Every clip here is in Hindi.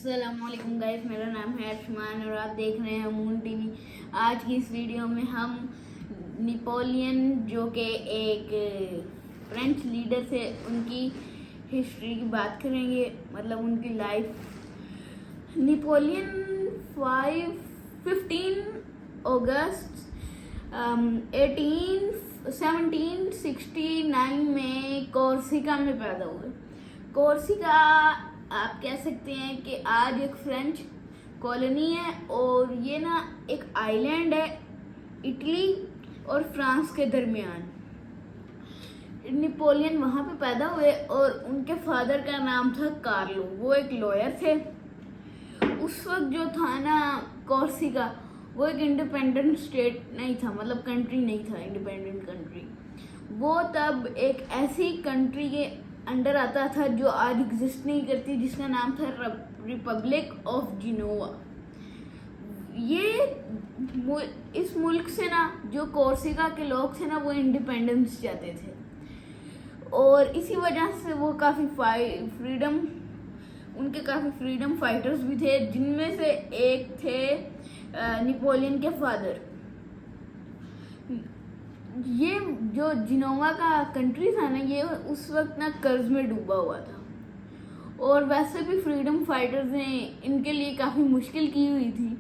अस्सलामुअलैकुम गाइस, मेरा नाम है अर्शमान और आप देख रहे हैं मून टीवी। आज की इस वीडियो में हम नेपोलियन जो कि एक फ्रेंच लीडर थे उनकी हिस्ट्री की बात करेंगे, मतलब उनकी लाइफ। नेपोलियन 15 अगस्त 1769 में कोर्सिका में पैदा हुए। कोर्सिका आप कह सकते हैं कि आज एक फ्रेंच कॉलोनी है और ये ना एक आइलैंड है इटली और फ्रांस के दरमियान। नेपोलियन वहाँ पे पैदा हुए और उनके फादर का नाम था कार्लो, वो एक लॉयर थे। उस वक्त जो था ना कोर्सिका, वो एक इंडिपेंडेंट स्टेट नहीं था, मतलब कंट्री नहीं था, इंडिपेंडेंट कंट्री। वो तब एक ऐसी कंट्री के अंडर आता था जो आज एग्जिस्ट नहीं करती, जिसका नाम था रिपब्लिक ऑफ जिनोवा। ये इस मुल्क से ना जो कोर्सिका के लोग थे ना, वो इंडिपेंडेंस चाहते थे और इसी वजह से वो काफ़ी उनके काफ़ी फ्रीडम फाइटर्स भी थे, जिनमें से एक थे नेपोलियन के फादर। ये जो जिनोवा का कंट्री था ना, ये उस वक्त ना कर्ज में डूबा हुआ था और वैसे भी फ्रीडम फाइटर्स ने इनके लिए काफ़ी मुश्किल की हुई थी,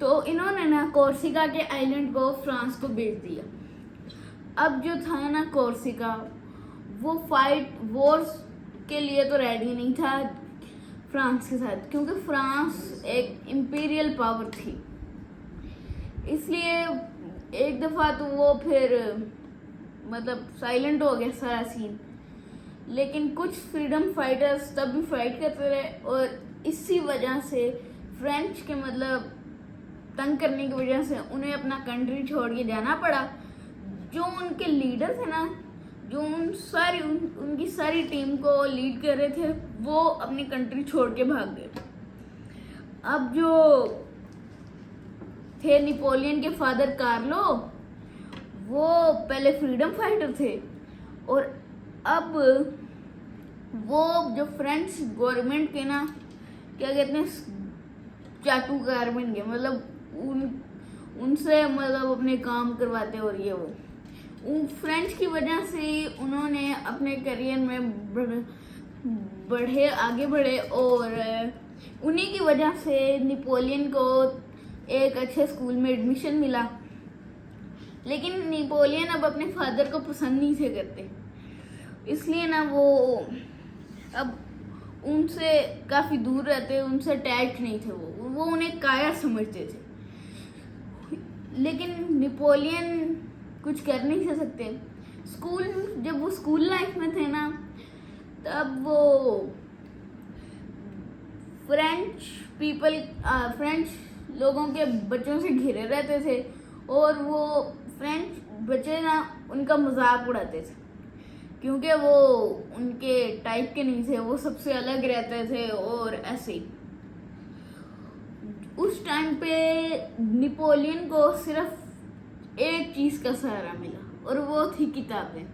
तो इन्होंने ना कोर्सिका के आइलैंड को फ्रांस को बेच दिया। अब जो था ना कोर्सिका, वो वॉर्स के लिए तो रेडी नहीं था फ्रांस के साथ, क्योंकि फ्रांस एक इंपीरियल पावर थी। इसलिए एक दफ़ा तो वो फिर मतलब साइलेंट हो गया सारा सीन, लेकिन कुछ फ्रीडम फाइटर्स तब भी फाइट करते रहे और इसी वजह से फ्रेंच के मतलब तंग करने की वजह से उन्हें अपना कंट्री छोड़ के जाना पड़ा। जो उनके लीडर थे ना, जो उनकी सारी टीम को लीड कर रहे थे, वो अपनी कंट्री छोड़ के भाग गए। अब जो थे नेपोलियन के फादर कार्लो, वो पहले फ्रीडम फाइटर थे और अब वो जो फ्रेंच गवर्नमेंट के ना क्या कहते हैं चाटुकार बन गए, मतलब उनसे मतलब अपने काम करवाते और ये वो फ्रेंच की वजह से उन्होंने अपने करियर में आगे बढ़े और उन्हीं की वजह से नेपोलियन को एक अच्छे स्कूल में एडमिशन मिला। लेकिन नेपोलियन अब अपने फादर को पसंद नहीं थे करते, इसलिए ना वो अब उनसे काफ़ी दूर रहते, उनसे अटैच नहीं थे। वो उन्हें कायर समझते थे। लेकिन नेपोलियन कुछ कर नहीं कर सकते। जब वो स्कूल लाइफ में थे ना, तब वो फ्रेंच लोगों के बच्चों से घिरे रहते थे और वो फ्रेंच बच्चे ना उनका मजाक उड़ाते थे, क्योंकि वो उनके टाइप के नहीं थे, वो सबसे अलग रहते थे और ऐसे ही। उस टाइम पे नेपोलियन को सिर्फ एक चीज़ का सहारा मिला और वो थी किताबें।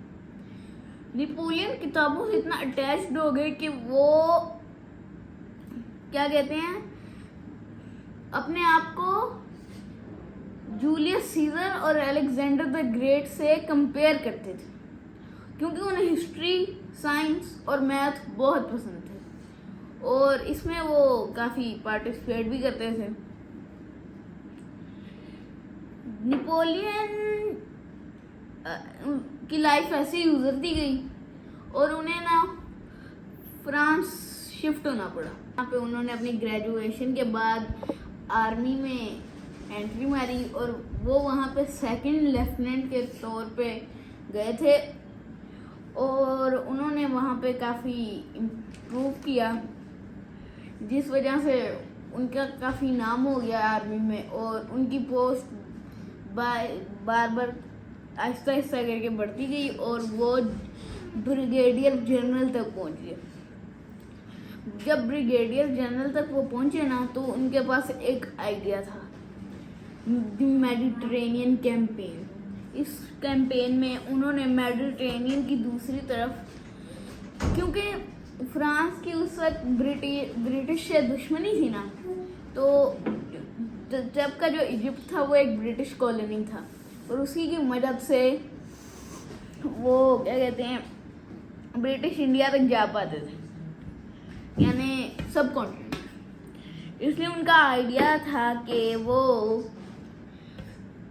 नेपोलियन किताबों से इतना अटैच्ड हो गए कि वो क्या कहते हैं, अपने आप को जूलियस सीजर और अलेक्जेंडर द ग्रेट से कंपेयर करते थे, क्योंकि उन्हें हिस्ट्री, साइंस और मैथ बहुत पसंद थे और इसमें वो काफ़ी पार्टिसिपेट भी करते थे। नेपोलियन की लाइफ ऐसे ही गुजरती गई और उन्हें ना फ्रांस शिफ्ट होना पड़ा। यहाँ पे उन्होंने अपनी ग्रेजुएशन के बाद आर्मी में एंट्री मारी और वो वहाँ पे सेकंड लेफ्टिनेंट के तौर पे गए थे और उन्होंने वहाँ पे काफ़ी इम्प्रूव किया, जिस वजह से उनका काफ़ी नाम हो गया आर्मी में और उनकी पोस्ट बार आहिस्ता आहिस्ता करके बढ़ती गई और वो ब्रिगेडियर जनरल तक पहुँच गए। जब ब्रिगेडियर जनरल तक वो पहुँचे ना, तो उनके पास एक आइडिया था, मेडिटेरेनियन कैंपेन। इस कैंपेन में उन्होंने मेडिटेरेनियन की दूसरी तरफ, क्योंकि फ्रांस की उस वक्त ब्रिटिश से दुश्मनी थी ना, तो जब का जो इजिप्ट था वो एक ब्रिटिश कॉलोनी था, और उसी की मदद से वो क्या कहते हैं ब्रिटिश इंडिया तक जा पाते थे, यानी सब कॉन्टिनेंट। इसलिए उनका आइडिया था कि वो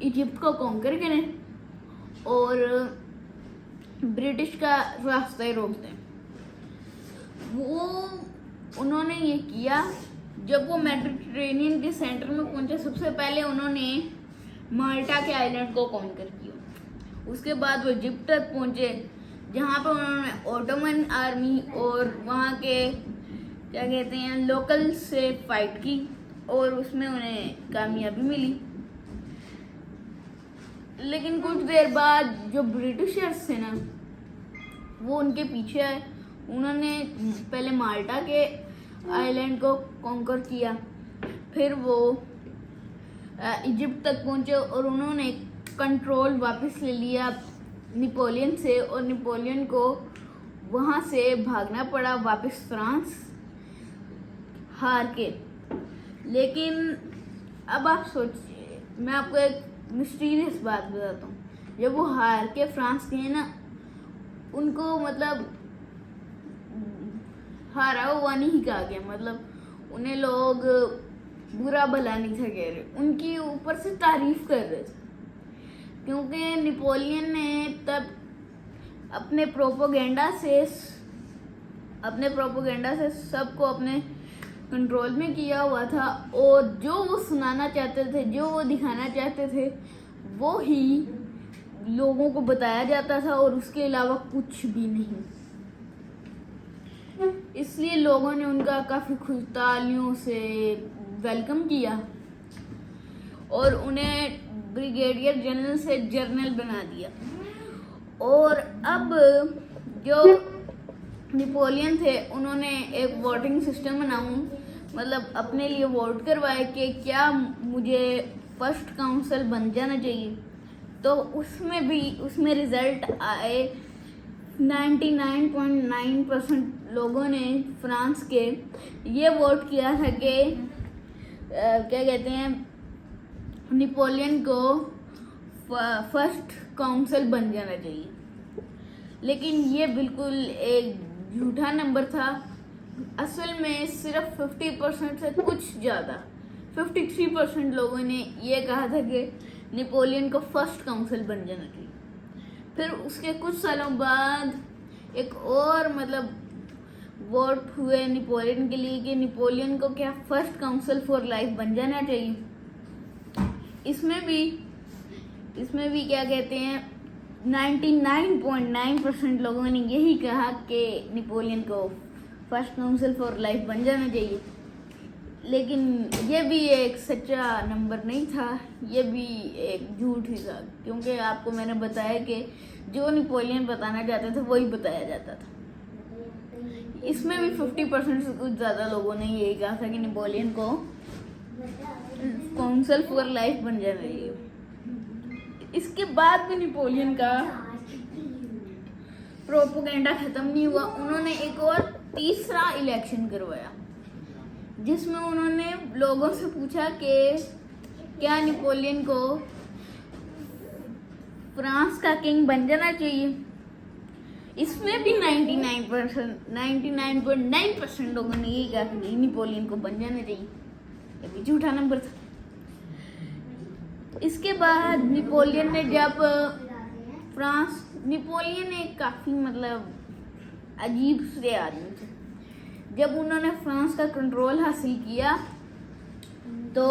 इजिप्ट को कॉन्कर करें और ब्रिटिश का रास्ता ही रोक दें। वो उन्होंने ये किया। जब वो मेडिटेरेनियन के सेंटर में पहुंचे, सबसे पहले उन्होंने माल्टा के आइलैंड को कॉन्कर किया। उसके बाद वो इजिप्ट तक पहुंचे, जहाँ पर उन्होंने ऑटोमन आर्मी और वहाँ के क्या कहते हैं लोकल से फाइट की, और उसमें उन्हें कामयाबी मिली। लेकिन कुछ देर बाद जो ब्रिटिशर्स थे ना, वो उनके पीछे आए। उन्होंने पहले माल्टा के आइलैंड को कॉन्कर किया, फिर वो इजिप्ट तक पहुंचे और उन्होंने कंट्रोल वापस ले लिया नेपोलियन से, और नेपोलियन को वहाँ से भागना पड़ा वापस फ्रांस, हार के। लेकिन अब आप सोचिए, मैं आपको एक मिस्टीरियस बात बताता हूँ। जब वो हार के फ्रांस गए ना, उनको मतलब हारा हुआ नहीं कहा गया, मतलब उन्हें लोग बुरा भला नहीं था कह रहे, उनकी ऊपर से तारीफ कर रहे थे, क्योंकि नेपोलियन ने तब अपने प्रोपोगेंडा से सबको अपने कंट्रोल में किया हुआ था, और जो वो सुनाना चाहते थे, जो वो दिखाना चाहते थे, वो ही लोगों को बताया जाता था, और उसके अलावा कुछ भी नहीं। इसलिए लोगों ने उनका काफ़ी खुशतालियों से वेलकम किया और उन्हें ब्रिगेडियर जनरल से जनरल बना दिया। और अब जो नेपोलियन थे, उन्होंने एक वोटिंग सिस्टम बनाऊं, मतलब अपने लिए वोट करवाए कि क्या मुझे फर्स्ट काउंसिल बन जाना चाहिए। तो उसमें रिजल्ट आए। 99.9% लोगों ने फ्रांस के ये वोट किया था कि क्या कहते हैं नेपोलियन को फर्स्ट काउंसिल बन जाना चाहिए। लेकिन ये बिल्कुल एक झूठा नंबर था। असल में सिर्फ 50% से कुछ ज़्यादा 53% लोगों ने ये कहा था कि नेपोलियन को फर्स्ट काउंसिल बन जाना चाहिए। फिर उसके कुछ सालों बाद एक और मतलब वोट हुए नेपोलियन के लिए कि नेपोलियन को क्या फर्स्ट काउंसिल फॉर लाइफ बन जाना चाहिए। इसमें भी क्या कहते हैं 99.9% लोगों ने यही कहा कि नेपोलियन को फर्स्ट काउंसिल फॉर लाइफ बन जाना चाहिए। लेकिन ये भी एक सच्चा नंबर नहीं था, ये भी एक झूठ ही था, क्योंकि आपको मैंने बताया कि जो नेपोलियन बताना चाहते थे वही बताया जाता था। इसमें भी 50% से कुछ ज़्यादा लोगों ने यही कहा था कि नेपोलियन को काउंसिल फॉर लाइफ बन जाना चाहिए। इसके बाद भी नेपोलियन का प्रोपोगेंडा खत्म नहीं हुआ। उन्होंने एक और तीसरा इलेक्शन करवाया, जिसमें उन्होंने लोगों से पूछा कि क्या नेपोलियन को फ्रांस का किंग बन जाना चाहिए। इसमें भी 99.9% लोगों ने यही कहा कि नेपोलियन को बन जाना चाहिए। ये भी झूठा नंबर था। इसके बाद नेपोलियन ने जब नेपोलियन एक काफ़ी मतलब अजीब से आदमी थे। जब उन्होंने फ्रांस का कंट्रोल हासिल किया तो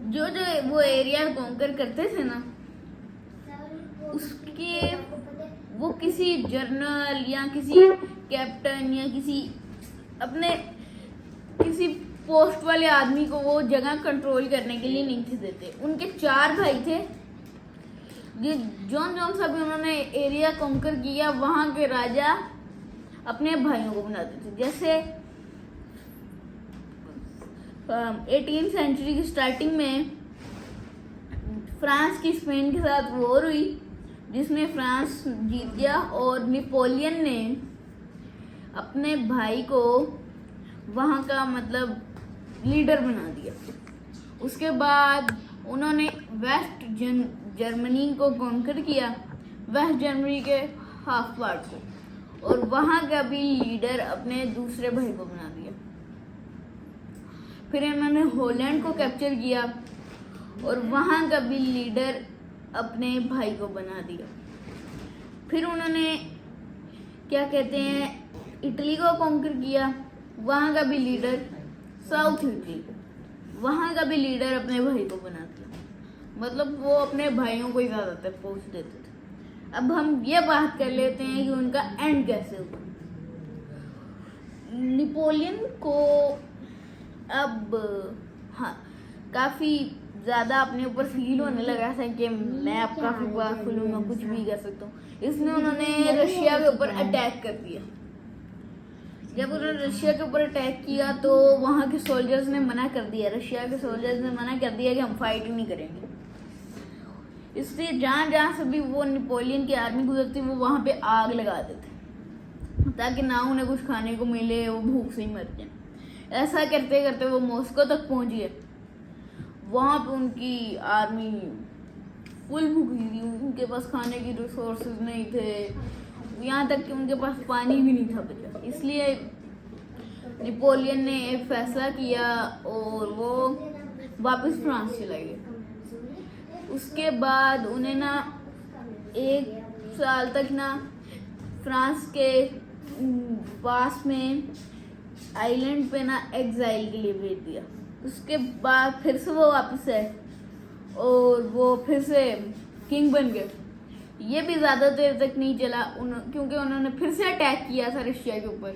जो वो एरिया कॉन्कर करते थे ना, उसके वो किसी जनरल या किसी कैप्टन या किसी पोस्ट वाले आदमी को वो जगह कंट्रोल करने के लिए नहीं थे देते। उनके 4 भाई थे। जौन सा भी उन्होंने एरिया कॉन्कर किया, वहाँ के राजा अपने भाइयों को बनाते थे। जैसे 18वीं सेंचुरी की स्टार्टिंग में फ्रांस की स्पेन के साथ वॉर हुई, जिसमें फ्रांस जीत गया और नेपोलियन ने अपने भाई को वहाँ का मतलब लीडर बना दिया। उसके बाद उन्होंने वेस्ट जर्मनी को कॉन्कर किया, वेस्ट जर्मनी के हाफ पार्ट को, और वहाँ का भी लीडर अपने दूसरे भाई को बना दिया। फिर इन्होंने हॉलैंड को कैप्चर किया और वहाँ का भी लीडर अपने भाई को बना दिया। फिर उन्होंने क्या कहते हैं इटली को कॉन्कर किया, वहाँ का भी लीडर साउथ इटली को, वहाँ का भी लीडर अपने भाई को बना दिया। मतलब वो अपने भाइयों को ही ज़्यादातर पहुँच देते थे। अब हम ये बात कर लेते हैं कि उनका एंड कैसे हुआ। नेपोलियन को अब काफ़ी ज़्यादा अपने ऊपर फील होने लगा था कि मैं अब काफ़ी पावरफुल हूँ, मैं कुछ भी कर सकता हूँ। इसने उन्होंने रशिया के ऊपर अटैक कर दिया। जब उन्होंने रशिया के ऊपर अटैक किया तो वहाँ के सोल्जर्स ने मना कर दिया, रशिया के सोल्जर्स ने मना कर दिया कि हम फाइट ही नहीं करेंगे। इसलिए जहाँ से भी वो नेपोलियन की आर्मी गुजरती वो वहाँ पे आग लगा देते ताकि ना उन्हें कुछ खाने को मिले, वो भूख से ही मर जाए। ऐसा करते करते वो मॉस्को तक पहुँच गए। वहाँ पे उनकी आर्मी फुल भूखी थी, उनके पास खाने की रिसोर्सेज नहीं थे, यहाँ तक कि उनके पास पानी भी नहीं था बचा। इसलिए नेपोलियन ने एक फैसला किया और वो वापस फ्रांस चले गए। उसके बाद उन्हें ना 1 साल तक ना फ्रांस के पास में आइलैंड पे ना एग्जाइल के लिए भेज दिया। उसके बाद फिर से वो वापस आए और वो फिर से किंग बन गए। ये भी ज़्यादा देर तक नहीं चला क्योंकि उन्होंने फिर से अटैक किया था रशिया के ऊपर।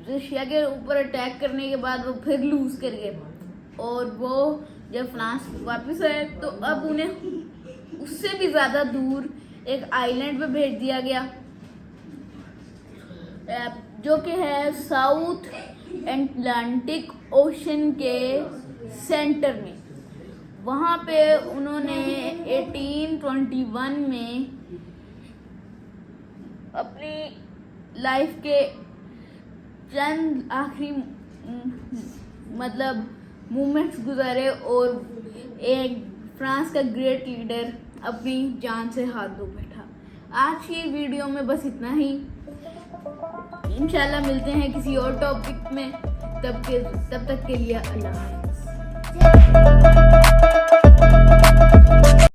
रशिया के ऊपर अटैक करने के बाद वो फिर लूज कर गए और वो जब फ्रांस वापस आए तो अब उन्हें उससे भी ज़्यादा दूर एक आइलैंड पे भेज दिया गया जो कि है साउथ अटलांटिक ओशन के सेंटर में। वहाँ पे उन्होंने 1821 में अपनी लाइफ के चंद आखिरी मतलब मोमेंट्स गुजारे और एक फ्रांस का ग्रेट लीडर अपनी जान से हाथ धो बैठा। आज की वीडियो में बस इतना ही। इंशाल्लाह मिलते हैं किसी और टॉपिक में, तब तक के लिए अल्लाह हाफ़िज़।